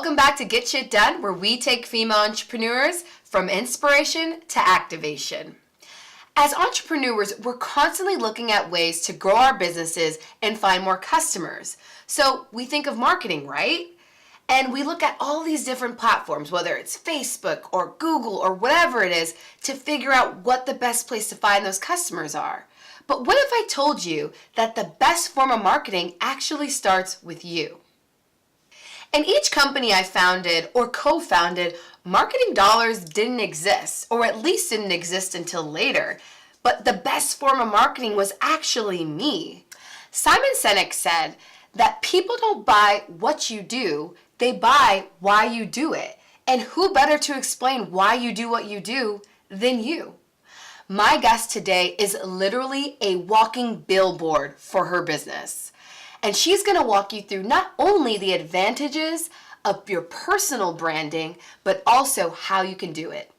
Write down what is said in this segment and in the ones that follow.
Welcome back to Get Shit Done, where we take female entrepreneurs from inspiration to activation. As entrepreneurs, we're constantly looking at ways to grow our businesses and find more customers. So we think of marketing, right? And we look at all these different platforms, whether it's Facebook or Google or whatever it is, to figure out what the best place to find those customers are. But what if I told you that the best form of marketing actually starts with you? In each company I founded or co-founded, marketing dollars didn't exist, or at least didn't exist until later. But the best form of marketing was actually me. Simon Sinek said that people don't buy what you do, they buy why you do it. And who better to explain why you do what you do than you? My guest today is literally a walking billboard for her business. And she's going to walk you through not only the advantages of your personal branding, but also how you can do it.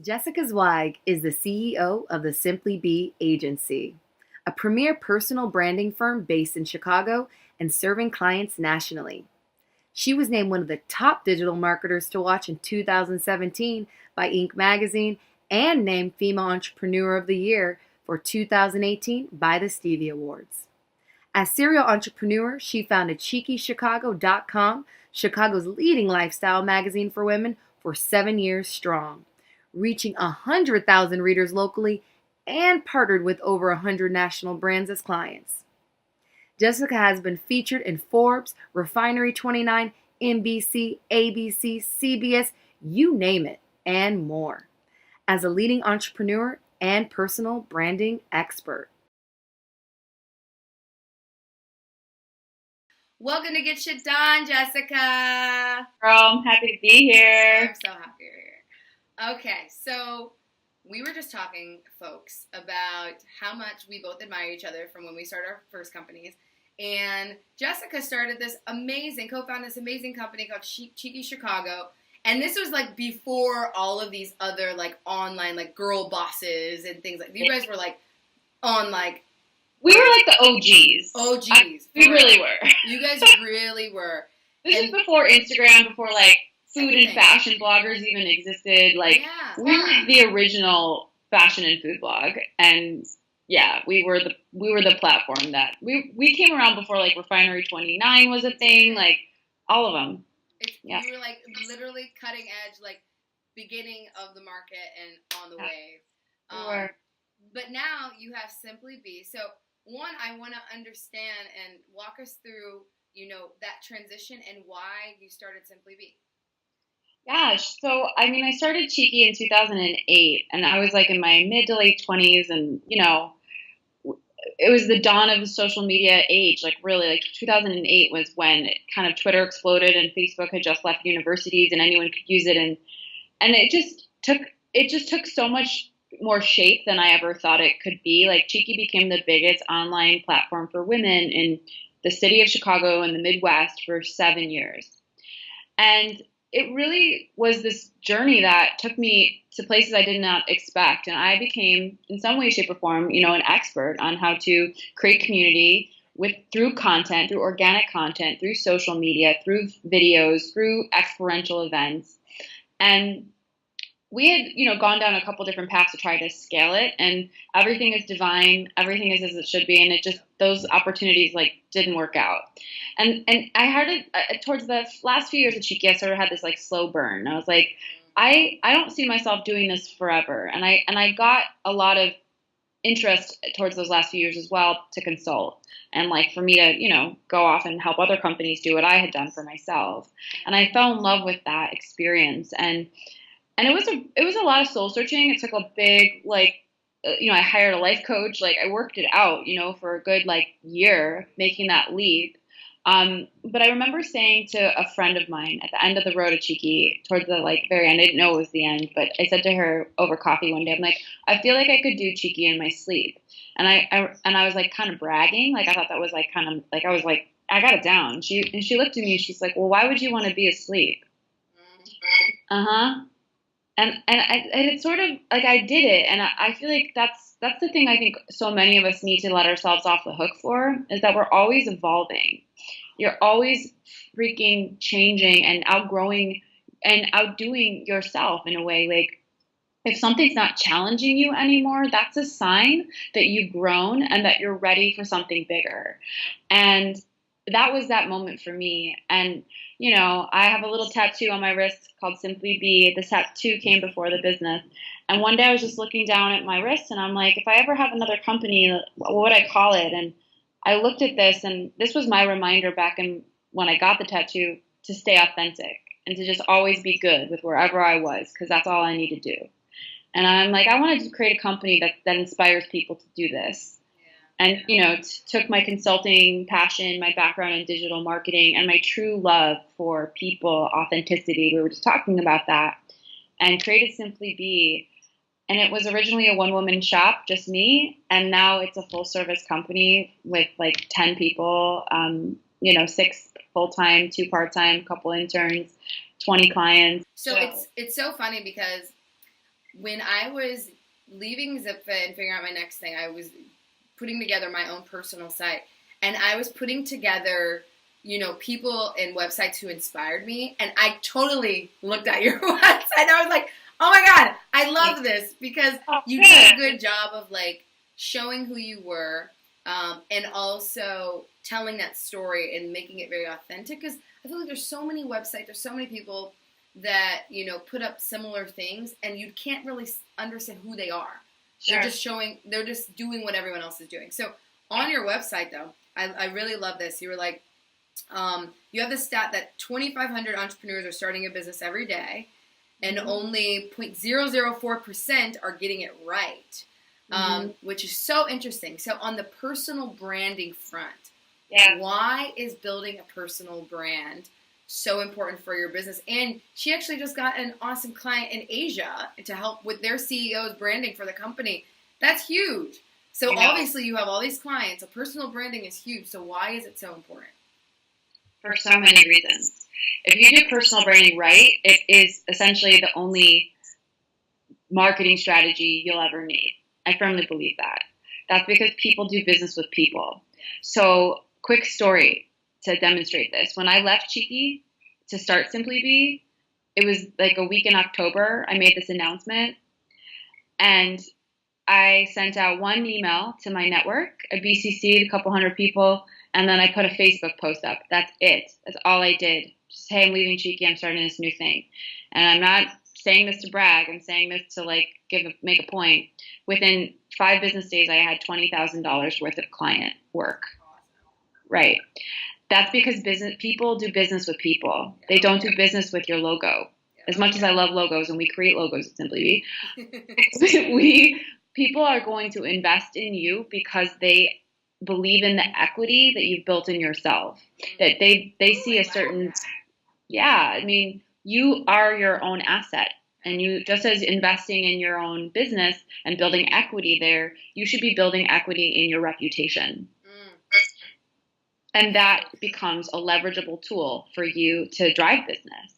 Jessica Zweig is the CEO of the SimplyBe Agency, a premier personal branding firm based in Chicago and serving clients nationally. She was named one of the top digital marketers to watch in 2017 by Inc. magazine and named Female Entrepreneur of the Year for 2018 by the Stevie Awards. As serial entrepreneur, she founded CheekyChicago.com, Chicago's leading lifestyle magazine for women, for 7 years strong, reaching 100,000 readers locally and partnered with over 100 national brands as clients. Jessica has been featured in Forbes, Refinery29, NBC, ABC, CBS, you name it, and more, as a leading entrepreneur and personal branding expert. Welcome to Get Shit Done, Jessica. Girl, I'm happy to be here. I'm so happy you're here. Okay, so we were just talking, folks, about how much we both admire each other from when we started our first companies. And Jessica started co-founded this amazing company called Cheapy Chicago. And this was like before all of these other like online like girl bosses and things like you guys were like on like we were like the OGs. We really were. You guys really were. This is before Instagram, before like food and fashion bloggers even existed. Like we were the original fashion and food blog, and yeah, we were the platform that we came around before like Refinery29 was a thing. Like all of them. You were like literally cutting edge, like beginning of the market and on the wave. But now you have SimplyBe. So one, I want to understand and walk us through, that transition and why you started SimplyBe. Yeah, so I mean, I started Cheapy in 2008, and I was like in my mid to late 20s, and it was the dawn of the social media age. Like really, like 2008 was when kind of Twitter exploded and Facebook had just left universities and anyone could use it, and it just took so much more shape than I ever thought it could be. Like Cheeky became the biggest online platform for women in the city of Chicago and the Midwest for 7 years. And it really was this journey that took me to places I did not expect. And I became, in some way, shape, or form, an expert on how to create community through content, through organic content, through social media, through videos, through experiential events. And we had, gone down a couple different paths to try to scale it, and everything is divine. Everything is as it should be. And it just, those opportunities like didn't work out. And I had it towards the last few years of Cheeky, I sort of had this like slow burn. I was like, I don't see myself doing this forever. And I got a lot of interest towards those last few years as well to consult. And like for me to, go off and help other companies do what I had done for myself. And I fell in love with that experience. And it was a lot of soul searching. It took a big, I hired a life coach. Like I worked it out, for a good year, making that leap. But I remember saying to a friend of mine at the end of the road of Cheeky, towards the very end, I didn't know it was the end, but I said to her over coffee one day, I'm like, I feel like I could do Cheeky in my sleep. And I was like kind of bragging. Like I thought that was like kind of like, I was like, I got it down. She looked at me and she's like, well, why would you want to be asleep? And it's sort of like I did it, and I feel like that's the thing I think so many of us need to let ourselves off the hook for, is that we're always evolving. You're always freaking changing and outgrowing and outdoing yourself in a way. Like, if something's not challenging you anymore, that's a sign that you've grown and that you're ready for something bigger. And that was that moment for me. And, I have a little tattoo on my wrist called SimplyBe. The tattoo came before the business. And one day I was just looking down at my wrist and I'm like, if I ever have another company, what would I call it? And I looked at this, and this was my reminder back in when I got the tattoo, to stay authentic and to just always be good with wherever I was, because that's all I need to do. And I'm like, I wanted to create a company that inspires people to do this. And, took my consulting passion, my background in digital marketing, and my true love for people, authenticity. We were just talking about that, and created SimplyBe. And it was originally a one-woman shop, just me. And now it's a full-service company with like 10 people, 6 full-time, 2 part-time, couple interns, 20 clients. So it's so funny because when I was leaving ZipFit and figuring out my next thing, I was putting together my own personal site. And I was putting together, people and websites who inspired me. And I totally looked at your website. I was like, oh my God, I love this, because you did a good job of like showing who you were, and also telling that story and making it very authentic. Because I feel like there's so many websites, there's so many people that, put up similar things, and you can't really understand who they are. Sure. They're just doing what everyone else is doing. So on your website, though, I really love this. You were like, you have the stat that 2,500 entrepreneurs are starting a business every day, and only 0.004% are getting it right, which is so interesting. So on the personal branding front, why is building a personal brand so important for your business? And she actually just got an awesome client in Asia to help with their CEO's branding for the company. That's huge. So obviously you have all these clients. So personal branding is huge. So why is it so important? For so many reasons. If you do personal branding right, it is essentially the only marketing strategy you'll ever need. I firmly believe that. That's because people do business with people. So, quick story to demonstrate this. When I left Cheapy to start SimplyBe, it was like a week in October. I made this announcement, and I sent out one email to my network. I BCC'd a couple hundred people, and then I put a Facebook post up. That's it. That's all I did. Just, hey, I'm leaving Cheeky. I'm starting this new thing. And I'm not saying this to brag. I'm saying this to like make a point. Within 5 business days, I had $20,000 worth of client work. Right. That's because people do business with people. They don't do business with your logo. As much as I love logos, and we create logos at SimplyBe, people are going to invest in you because they believe in the equity that you've built in yourself. That they see a certain, you are your own asset. And you, just as investing in your own business and building equity there, you should be building equity in your reputation. And that becomes a leverageable tool for you to drive business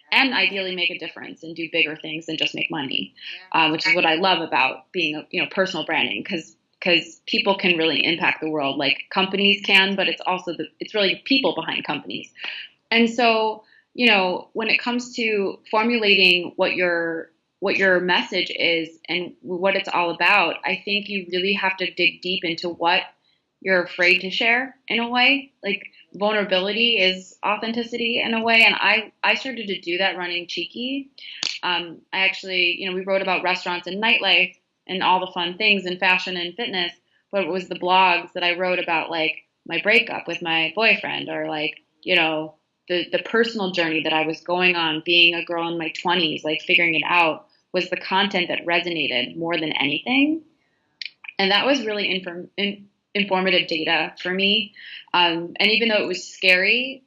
and ideally make a difference and do bigger things than just make money, which is what I love about being, personal branding, because people can really impact the world like companies can, but it's also it's really people behind companies. And so, when it comes to formulating what your message is and what it's all about, I think you really have to dig deep into what you're afraid to share in a way. Like, vulnerability is authenticity in a way. And I started to do that running Cheeky. I actually, we wrote about restaurants and nightlife and all the fun things in fashion and fitness, but it was the blogs that I wrote about, like my breakup with my boyfriend, or like, the personal journey that I was going on, being a girl in my 20s, like figuring it out, was the content that resonated more than anything. And that was really informative data for me. And even though it was scary,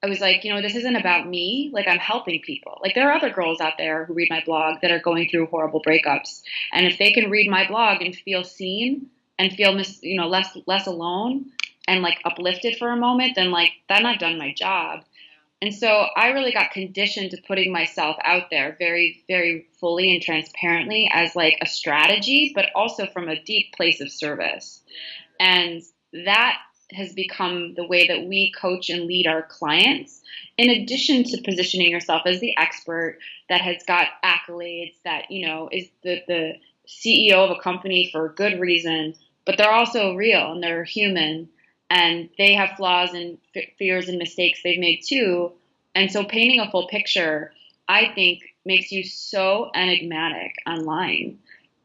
I was like, this isn't about me. Like, I'm helping people. Like, there are other girls out there who read my blog that are going through horrible breakups. And if they can read my blog and feel seen and feel less alone and like uplifted for a moment, then like, then I've done my job. And so I really got conditioned to putting myself out there very, very fully and transparently as like a strategy, but also from a deep place of service. And that has become the way that we coach and lead our clients, in addition to positioning yourself as the expert that has got accolades, that, you know, is the CEO of a company for a good reason, but they're also real and they're human and they have flaws and fears and mistakes they've made too. And so painting a full picture, I think, makes you so enigmatic online.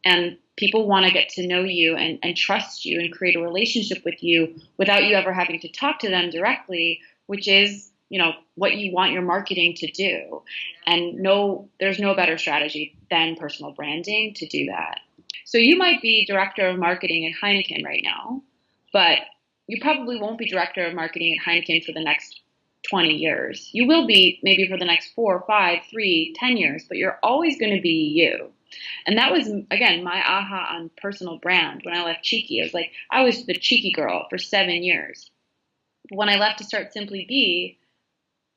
And people want to get to know you and trust you and create a relationship with you without you ever having to talk to them directly, which is, you know, what you want your marketing to do. And no, there's no better strategy than personal branding to do that. So you might be director of marketing at Heineken right now, but you probably won't be director of marketing at Heineken for the next 20 years. You will be maybe for the next 4, 5, 3, 10 years, but you're always going to be you. And that was, again, my aha on personal brand. When I left Cheeky, I was like, I was the cheeky girl for 7 years. When I left to start SimplyBe,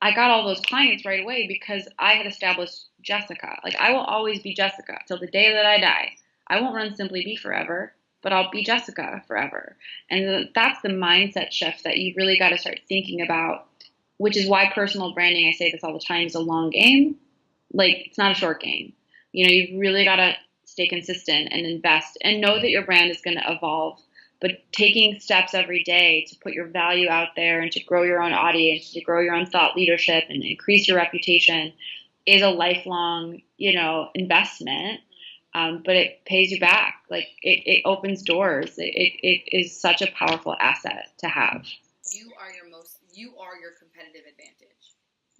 I got all those clients right away because I had established Jessica. Like, I will always be Jessica till the day that I die. I won't run SimplyBe forever, but I'll be Jessica forever. And that's the mindset shift that you really got to start thinking about, which is why personal branding, I say this all the time, is a long game. Like, it's not a short game. You know, you've really got to stay consistent and invest and know that your brand is going to evolve. But taking steps every day to put your value out there and to grow your own audience, to grow your own thought leadership and increase your reputation is a lifelong, you know, investment. But it pays you back. Like, it opens doors. It is such a powerful asset to have. You are your competitive advantage.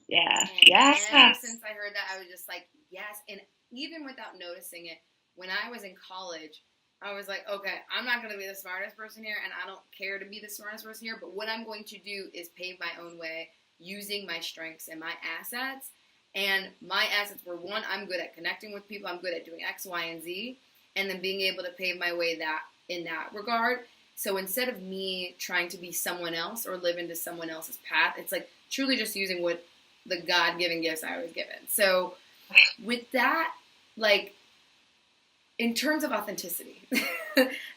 Yeah. And Yeah. ever since I heard that, I was just like, yes. And even without noticing it, when I was in college, I was like, okay, I'm not going to be the smartest person here, and I don't care to be the smartest person here, but what I'm going to do is pave my own way using my strengths and my assets. And my assets were, one, I'm good at connecting with people, I'm good at doing X, Y, and Z, and then being able to pave my way in that regard. So instead of me trying to be someone else or live into someone else's path, it's like truly just using what the God-given gifts I was given. So with that, like, in terms of authenticity,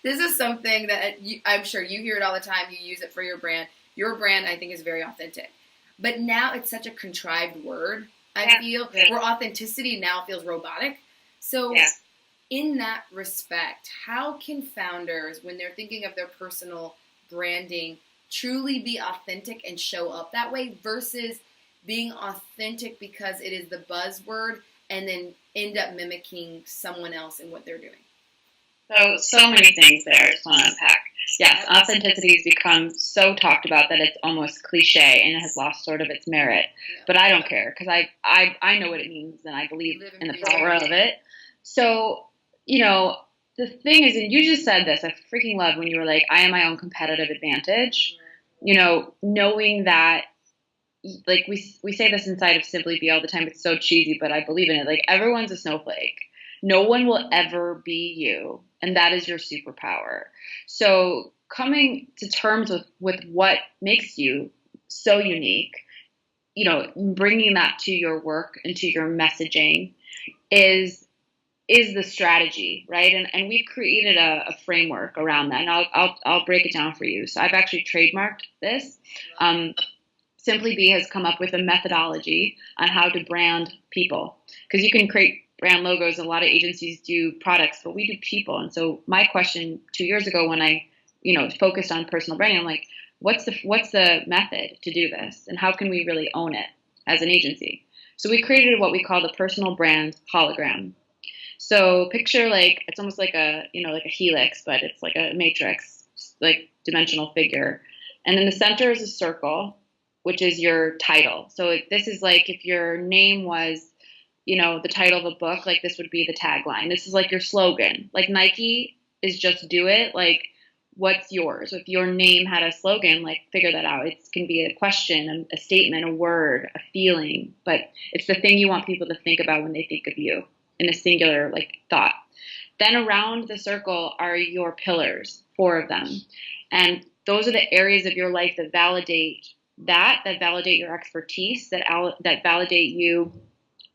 this is something that I'm sure you hear it all the time. You use it for your brand. Your brand, I think, is very authentic. But now it's such a contrived word, I feel, where authenticity now feels robotic. So in that respect, how can founders, when they're thinking of their personal branding, truly be authentic and show up that way versus being authentic because it is the buzzword and then end up mimicking someone else in what they're doing? So many things there. I just want to unpack. Yes, authenticity has become so talked about that it's almost cliche and it has lost sort of its merit. Yeah. But I don't care because I know what it means and I believe in the power of it. So, you know, the thing is, and you just said this, I freaking love when you were like, I am my own competitive advantage. You know, knowing that, like we say this inside of SimplyBe all the time. It's so cheesy, but I believe in it. Like, everyone's a snowflake. No one will ever be you, and that is your superpower. So coming to terms with what makes you so unique, you know, bringing that to your work and to your messaging is the strategy, right? And we've created a framework around that, and I'll break it down for you. So I've actually trademarked this. SimplyBe has come up with a methodology on how to brand people, because you can create brand logos. A lot of agencies do products, but we do people. And so my question 2 years ago when I, you know, focused on personal branding, I'm like, what's the method to do this? And how can we really own it as an agency? So we created what we call the personal brand hologram. So picture, like, it's almost like a, you know, like a helix, but it's like a matrix, like dimensional figure. And in the center is a circle, which is your title. So this is like if your name was, you know, the title of a book, like this would be the tagline. This is like your slogan. Like Nike is just do it. Like, what's yours? If your name had a slogan, like, figure that out. It can be a question, a statement, a word, a feeling, but it's the thing you want people to think about when they think of you in a singular, like, thought. Then around the circle are your pillars, 4 of them. And those are the areas of your life that validate your expertise, that validate you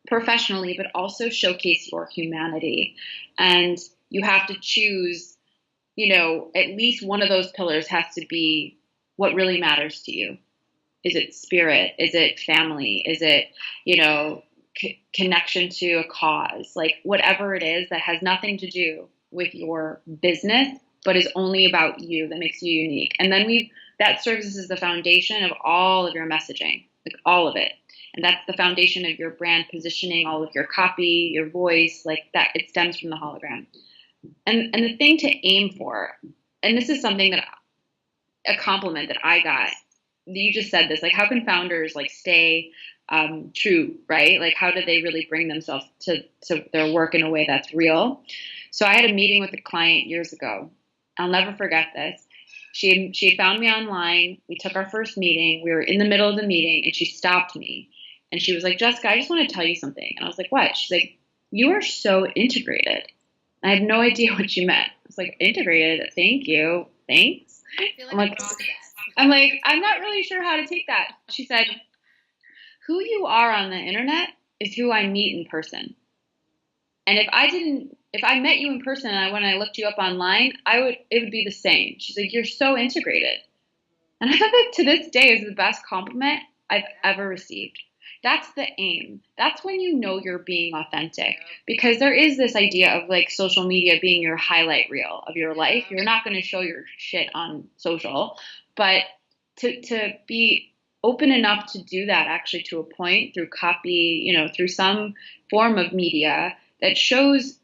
professionally, but also showcase your humanity. And you have to choose, you know, at least one of those pillars has to be what really matters to you. Is it spirit? Is it family? Is it, connection to a cause? Like whatever it is that has nothing to do with your business, but is only about you, that makes you unique. And then that serves as the foundation of all of your messaging, like all of it. And that's the foundation of your brand positioning, all of your copy, your voice, like that. It stems from the hologram. And the thing to aim for, and this is something that a compliment that I got. You just said this, like how can founders like stay true, right? Like how do they really bring themselves to their work in a way that's real? So I had a meeting with a client years ago. I'll never forget this. She had found me online. We took our first meeting. We were in the middle of the meeting and she stopped me and she was like, Jessica, I just want to tell you something. And I was like, what? She's like, you are so integrated. I had no idea what she meant. I was like, integrated? Thank you. Thanks. I feel like I'm like, I'm not really sure how to take that. She said, who you are on the internet is who I meet in person. And if I met you in person and when I looked you up online, it would be the same. She's like, you're so integrated. And I thought that to this day is the best compliment I've ever received. That's the aim. That's when you know you're being authentic, because there is this idea of like social media being your highlight reel of your life. You're not going to show your shit on social, but to be open enough to do that actually to a point through copy, through some form of media that shows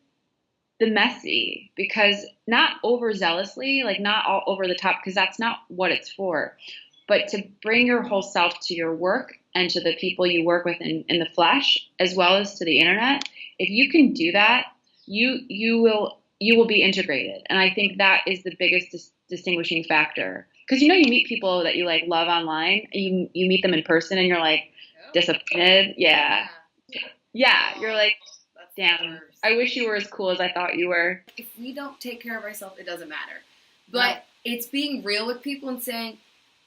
the messy, because not overzealously, like not all over the top, because that's not what it's for, but to bring your whole self to your work and to the people you work with in the flesh, as well as to the internet. If you can do that, you will be integrated. And I think that is the biggest distinguishing factor. Because you meet people that you like love online, and you meet them in person and you're like disappointed. Yeah. You're like, damn, I wish you were as cool as I thought you were. If we don't take care of ourselves, it doesn't matter. But it's being real with people and saying,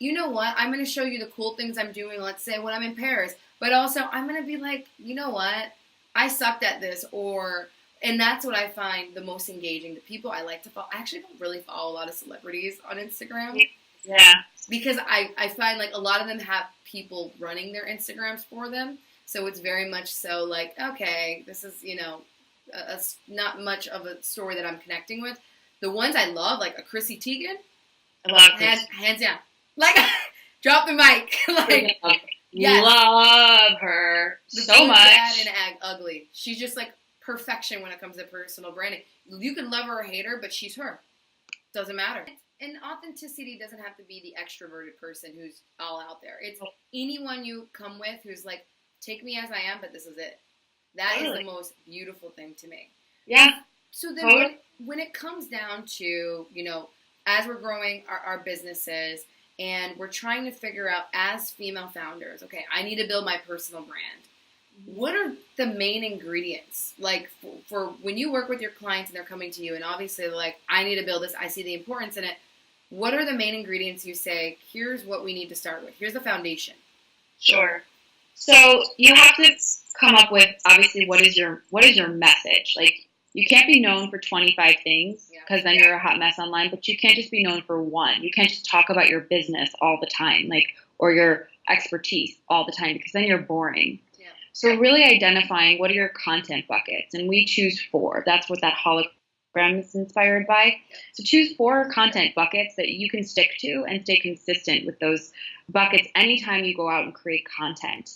you know what, I'm going to show you the cool things I'm doing, let's say, when I'm in Paris. But also, I'm going to be like, you know what, I sucked at this. And that's what I find the most engaging. The people I like to follow, I actually don't really follow a lot of celebrities on Instagram. Yeah. Because I find like a lot of them have people running their Instagrams for them. So it's very much so like, okay, this is, not much of a story that I'm connecting with. The ones I love, like a Chrissy Teigen, I love Chris. Hands down. Like, drop the mic. Like, yes. Love her so much. Bad and ugly. She's just like perfection when it comes to personal branding. You can love her or hate her, but she's her. Doesn't matter. And authenticity doesn't have to be the extroverted person who's all out there. It's anyone you come with who's like, take me as I am, but this is it. That is the most beautiful thing to me. Yeah. So then when it comes down to, as we're growing our businesses and we're trying to figure out as female founders, okay, I need to build my personal brand. What are the main ingredients? Like for when you work with your clients and they're coming to you and obviously they're like, I need to build this, I see the importance in it. What are the main ingredients you say, here's what we need to start with. Here's the foundation. Sure. So you have to come up with, obviously, what is your message? Like, you can't be known for 25 things because then you're a hot mess online, but you can't just be known for one. You can't just talk about your business all the time, or your expertise all the time, because then you're boring. Yeah. So really identifying what are your content buckets, and we choose 4. That's what that hologram is inspired by. So choose 4 content buckets that you can stick to and stay consistent with those buckets anytime you go out and create content.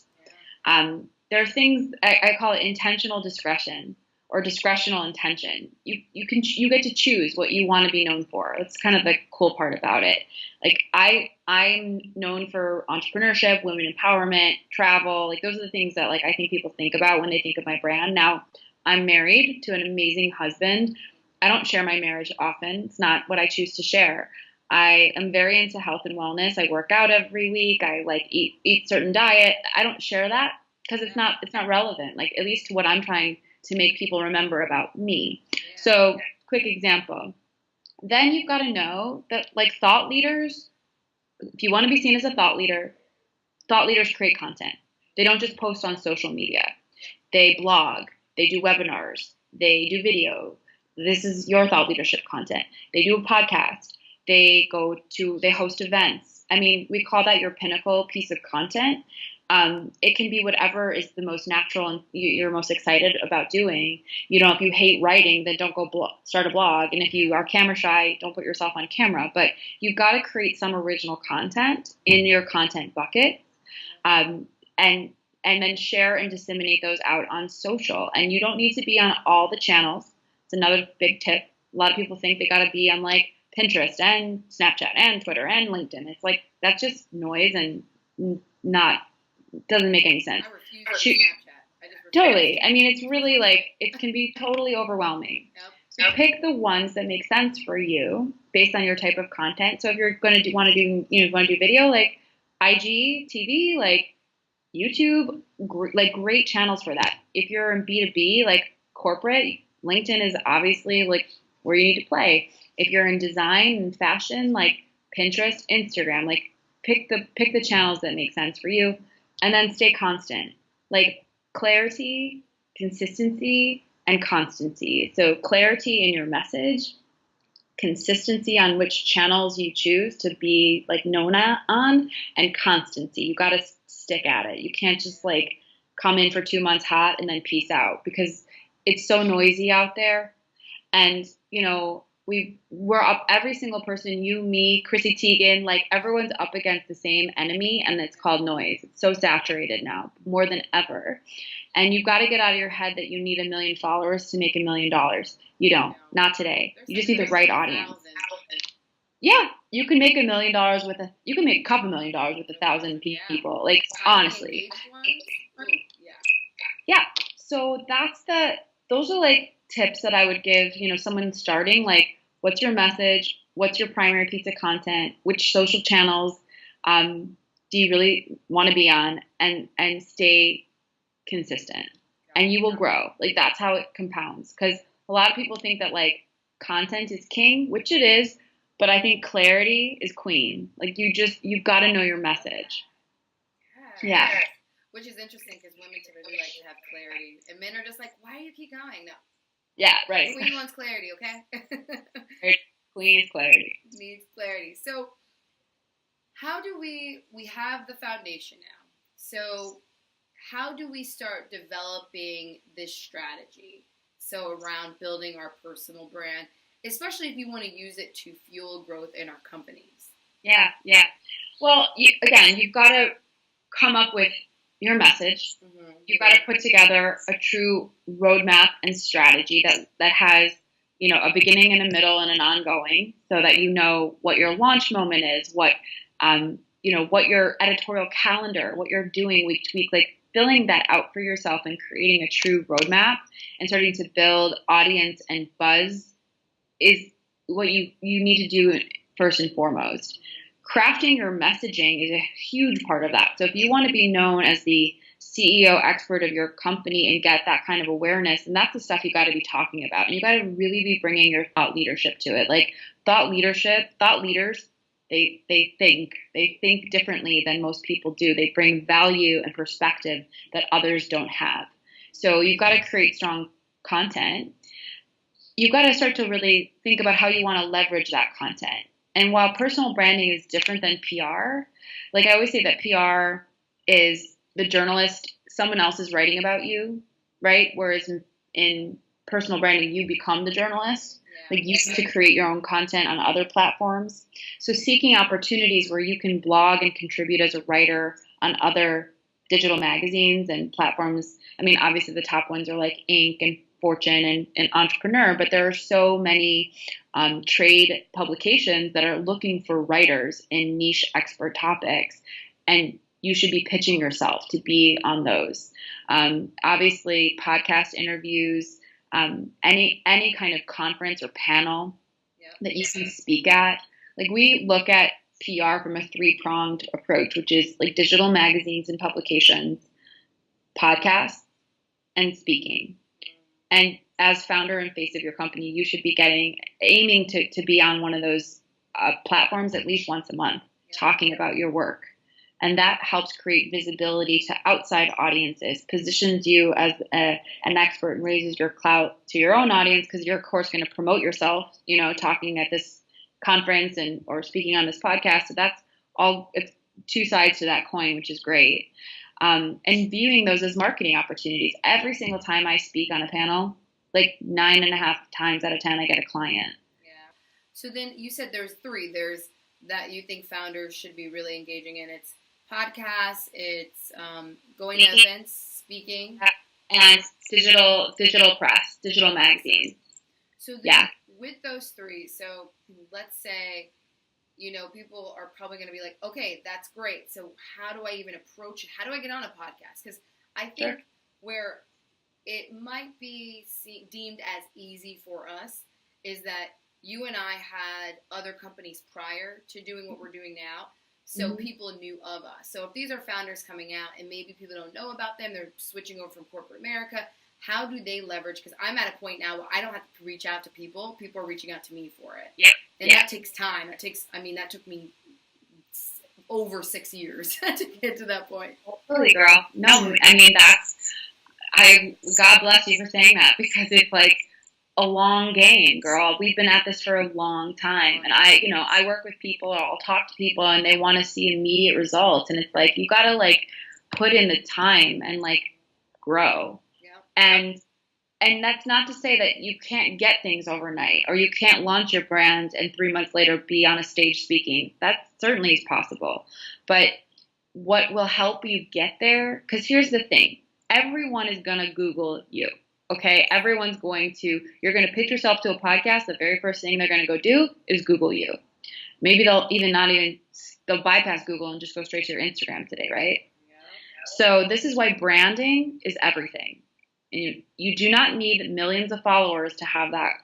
There are things I call it intentional discretion or discretional intention. You get to choose what you want to be known for. That's kind of the cool part about it. Like I'm known for entrepreneurship, women empowerment, travel. Like those are the things that I think people think about when they think of my brand. Now I'm married to an amazing husband. I don't share my marriage often. It's not what I choose to share. I am very into health and wellness. I work out every week. I eat certain diet. I don't share that because it's not relevant, at least to what I'm trying to make people remember about me. So quick example. Then you've got to know that thought leaders, if you want to be seen as a thought leaders create content. They don't just post on social media. They blog, they do webinars, they do video. This is your thought leadership content. They do a podcast. They host events. I mean, we call that your pinnacle piece of content. It can be whatever is the most natural and you're most excited about doing. You know, if you hate writing, then don't go start a blog. And if you are camera shy, don't put yourself on camera. But you've got to create some original content in your content bucket, and then share and disseminate those out on social. And you don't need to be on all the channels. It's another big tip. A lot of people think they got to be on like Pinterest and Snapchat and Twitter and LinkedIn. It's like that's just noise and not doesn't make any sense. I refuse Snapchat. Totally. I mean, it's really like it can be totally overwhelming. So pick the ones that make sense for you based on your type of content. So if you're going to want to do video, like IG, TV, like YouTube, like great channels for that. If you're in B2B, like corporate, LinkedIn is obviously like where you need to play. If you're in design and fashion, like Pinterest, Instagram, like pick the channels that make sense for you, and then stay constant. Like clarity, consistency, and constancy. So clarity in your message, consistency on which channels you choose to be like known on, and constancy. You got to stick at it. You can't just like come in for 2 months hot and then peace out, because it's so noisy out there. And, you know, we're up, every single person, you, me, Chrissy Teigen, like everyone's up against the same enemy, and it's called noise. It's so saturated now, more than ever. And you've got to get out of your head that you need 1 million followers to make $1 million. You don't, not today. You just need the right audience. Yeah, you can make $1 million you can make a couple $1 million with 1,000 people. Like honestly. Yeah. So those are like tips that I would give, you know, someone starting, like what's your message? What's your primary piece of content? Which social channels do you really want to be on? And stay consistent, and you will grow. Like that's how it compounds. Because a lot of people think that like content is king, which it is, but I think clarity is queen. Like you've got to know your message. Yeah. Which is interesting because women typically like to have clarity, and men are just like, why do you keep going? No. Yeah, right. Queen wants clarity, okay? Queen is clarity. Needs clarity. So how do we have the foundation now. So how do we start developing this strategy? So around building our personal brand, especially if you want to use it to fuel growth in our companies. Yeah. Well, you've got to come up with your message. Mm-hmm. You've got to put together a true roadmap and strategy that has, you know, a beginning and a middle and an ongoing, so that you know what your launch moment is, what what your editorial calendar, what you're doing week to week, like filling that out for yourself and creating a true roadmap and starting to build audience and buzz is what you need to do first and foremost. Crafting your messaging is a huge part of that. So if you want to be known as the CEO expert of your company and get that kind of awareness, and that's the stuff you got to be talking about. And you got to really be bringing your thought leadership to it. Like thought leaders, they think differently than most people do. They bring value and perspective that others don't have. So you've got to create strong content. You've got to start to really think about how you want to leverage that content. And while personal branding is different than PR, like I always say that PR is the journalist, someone else is writing about you, right? Whereas in personal branding, you become the journalist. Yeah. Like you get to create your own content on other platforms. So seeking opportunities where you can blog and contribute as a writer on other digital magazines and platforms. I mean, obviously the top ones are like Inc. and Fortune and Entrepreneur, but there are so many trade publications that are looking for writers in niche expert topics, and you should be pitching yourself to be on those. Obviously, podcast interviews, any kind of conference or panel that you can speak at. Like we look at PR from a 3-pronged approach, which is like digital magazines and publications, podcasts, and speaking. And as founder and face of your company, you should be aiming to be on one of those platforms at least once a month, talking about your work. And that helps create visibility to outside audiences, positions you as an expert, and raises your clout to your own audience, because you're, of course, going to promote yourself, you know, talking at this conference or speaking on this podcast. So that's it's two sides to that coin, which is great. And viewing those as marketing opportunities. Every single time I speak on a panel, like 9.5 times out of 10, I get a client. Yeah. So then you said there's three. There's that you think founders should be really engaging in. It's podcasts, it's going to events, speaking, and digital press, digital magazines. So then, with those three, so let's say, people are probably going to be like, okay, that's great. So how do I even approach it? How do I get on a podcast? Because I think where it might be deemed as easy for us is that you and I had other companies prior to doing what we're doing now. So people knew of us. So if these are founders coming out and maybe people don't know about them, they're switching over from corporate America, how do they leverage? Because I'm at a point now where I don't have to reach out to people. People are reaching out to me for it. Yeah. And that takes time. That took me over 6 years to get to that point. Totally, girl. No, God bless you for saying that, because it's like a long game, girl. We've been at this for a long time. And I work with people, or I'll talk to people, and they want to see immediate results. And it's like, you got to like put in the time and like grow. Yeah. And that's not to say that you can't get things overnight, or you can't launch your brand and 3 months later be on a stage speaking. That certainly is possible. But what will help you get there? Because here's the thing. Everyone is going to Google you. Okay, you're going to pitch yourself to a podcast. The very first thing they're going to go do is Google you. Maybe they'll bypass Google and just go straight to your Instagram today, right? Yeah. So this is why branding is everything. And you do not need millions of followers to have that,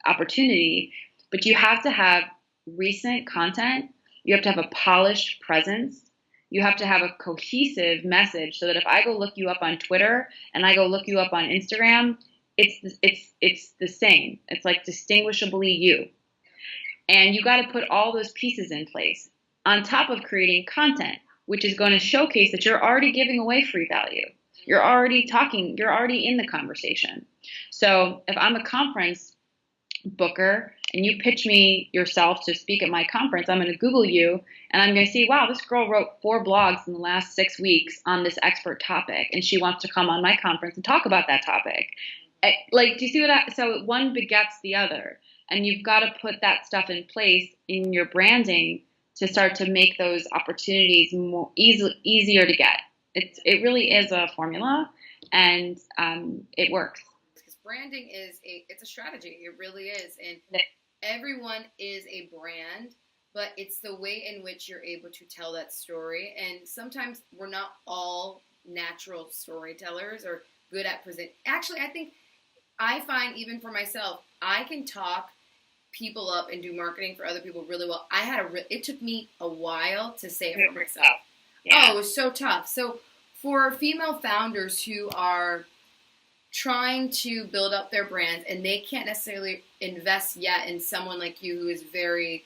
opportunity, but you have to have recent content. You have to have a polished presence. You have to have a cohesive message, so that if I go look you up on Twitter and I go look you up on Instagram, it's the same. It's like distinguishably you. And you got to put all those pieces in place on top of creating content, which is going to showcase that you're already giving away free value. You're already talking. You're already in the conversation. So if I'm a conference booker and you pitch me yourself to speak at my conference, I'm going to Google you and I'm going to see, wow, this girl wrote 4 blogs in the last 6 weeks on this expert topic, and she wants to come on my conference and talk about that topic. Like, do you see so one begets the other, and you've got to put that stuff in place in your branding to start to make those opportunities more easier to get. It really is a formula, and it works. Because branding it's a strategy. It really is. And everyone is a brand, but it's the way in which you're able to tell that story. And sometimes we're not all natural storytellers or good at present. Actually, I find even for myself, I can talk people up and do marketing for other people really well. It took me a while to say it for myself. Yeah. Oh, it was so tough. So for female founders who are trying to build up their brands and they can't necessarily invest yet in someone like you who is very,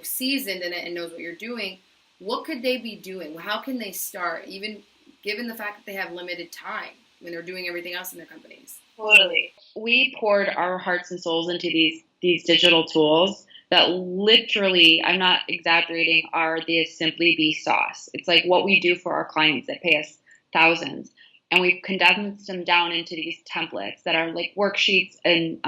seasoned in it and knows what you're doing, what could they be doing? How can they start, even given the fact that they have limited time when they're doing everything else in their companies? Totally. We poured our hearts and souls into these digital tools that literally, I'm not exaggerating, are the SimplyBe sauce. It's like what we do for our clients that pay us thousands. And we've condensed them down into these templates that are like worksheets and,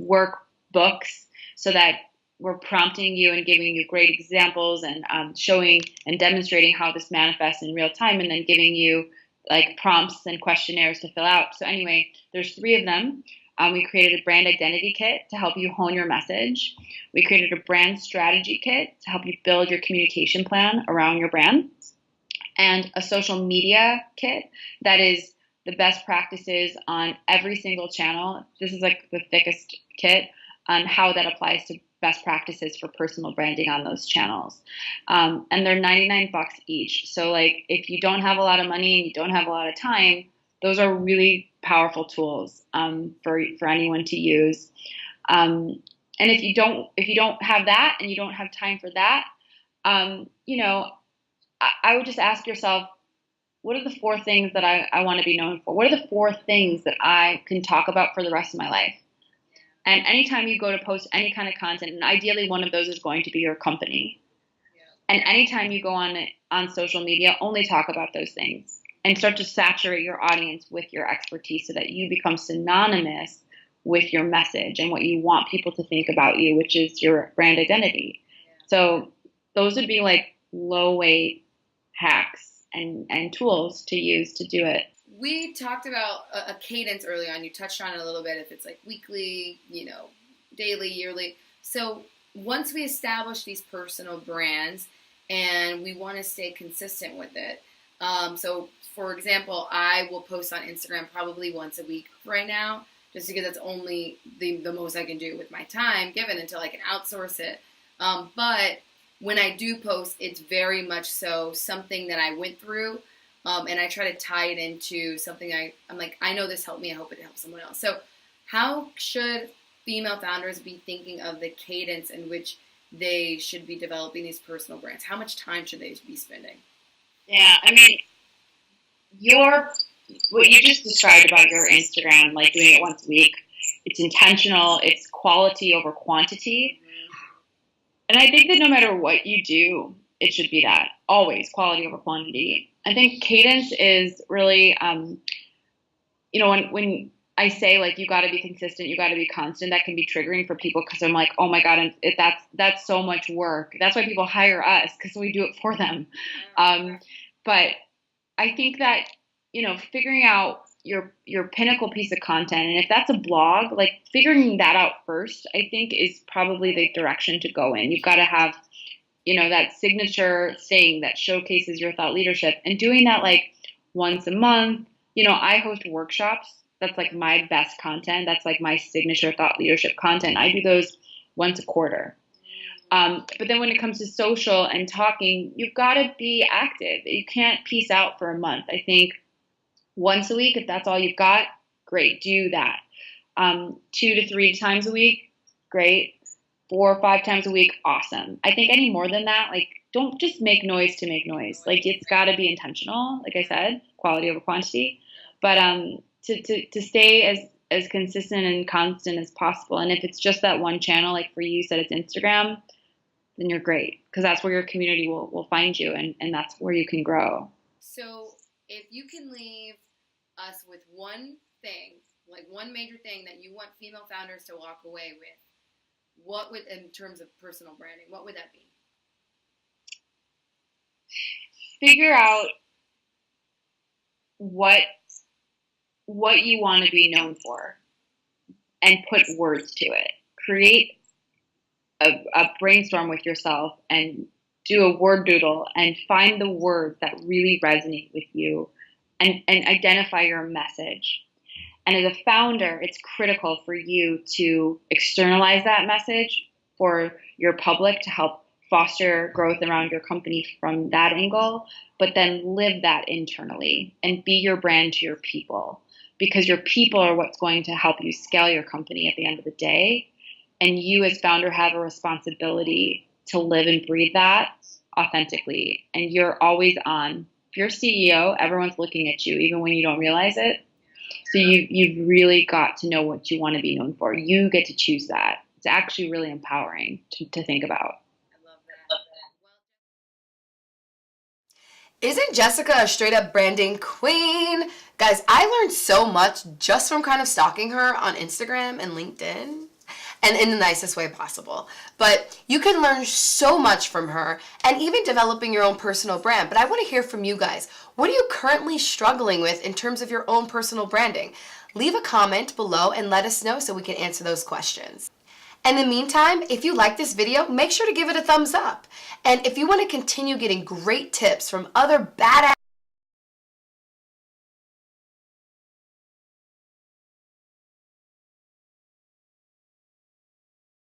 workbooks, so that we're prompting you and giving you great examples and showing and demonstrating how this manifests in real time, and then giving you like prompts and questionnaires to fill out. So anyway, there's 3 of them. We created a brand identity kit to help you hone your message. We created a brand strategy kit to help you build your communication plan around your brand. And a social media kit that is the best practices on every single channel. This is like the thickest kit on how that applies to best practices for personal branding on those channels. And they're $99 each. So like if you don't have a lot of money and you don't have a lot of time, those are really powerful tools for anyone to use. And if you don't have that and you don't have time for that, I would just ask yourself, what are the 4 things that I want to be known for? What are the 4 things that I can talk about for the rest of my life? And anytime you go to post any kind of content, and ideally one of those is going to be your company. And anytime you go on social media, only talk about those things and start to saturate your audience with your expertise so that you become synonymous with your message and what you want people to think about you, which is your brand identity. So those would be like low weight hacks and tools to use to do it. We talked about a cadence early on. You touched on it a little bit, if it's like weekly, daily, yearly. So once we establish these personal brands and we want to stay consistent with it. So for example, I will post on Instagram probably once a week right now, just because that's only the most I can do with my time given until I can outsource it. But when I do post, it's very much so something that I went through. And I try to tie it into something I'm like, I know this helped me. I hope it helps someone else. So how should female founders be thinking of the cadence in which they should be developing these personal brands? How much time should they be spending? Yeah, I mean, what you just described about your Instagram, like doing it once a week, it's intentional, it's quality over quantity. And I think that no matter what you do, it should be that. Always quality over quantity. I think cadence is really, when I say like you got to be consistent, you got to be constant, that can be triggering for people because I'm like, oh my God, that's so much work. That's why people hire us, because we do it for them. But I think that, figuring out your pinnacle piece of content, and if that's a blog, like figuring that out first, I think is probably the direction to go in. You've got to have that signature thing that showcases your thought leadership, and doing that like once a month. I host workshops. That's like my best content. That's like my signature thought leadership content. I do those once a quarter. But then when it comes to social and talking, you've got to be active. You can't peace out for a month. I think once a week, if that's all you've got, great, do that. 2 to 3 times a week, great. 4 or 5 times a week, awesome. I think any more than that, like, don't just make noise to make noise. Like, it's got to be intentional, like I said, quality over quantity. But to stay as consistent and constant as possible. And if it's just that one channel, like for you said it's Instagram, then you're great, because that's where your community will find you, and that's where you can grow. So if you can leave us with one thing, like one major thing that you want female founders to walk away with, what would, in terms of personal branding, what would that be? Figure out what you want to be known for and put words to it. Create a brainstorm with yourself and do a word doodle and find the words that really resonate with you, and identify your message. And as a founder, it's critical for you to externalize that message for your public to help foster growth around your company from that angle, but then live that internally and be your brand to your people, because your people are what's going to help you scale your company at the end of the day. And you as founder have a responsibility to live and breathe that authentically. And you're always on. If you're CEO, everyone's looking at you, even when you don't realize it. So you've really got to know what you want to be known for. You get to choose that. It's actually really empowering to think about. I love that. Isn't Jessica a straight up branding queen? Guys, I learned so much just from kind of stalking her on Instagram and LinkedIn, and in the nicest way possible. But you can learn so much from her, and even developing your own personal brand. But I want to hear from you guys. What are you currently struggling with in terms of your own personal branding? Leave a comment below and let us know so we can answer those questions. In the meantime, if you like this video, make sure to give it a thumbs up. And if you want to continue getting great tips from other badass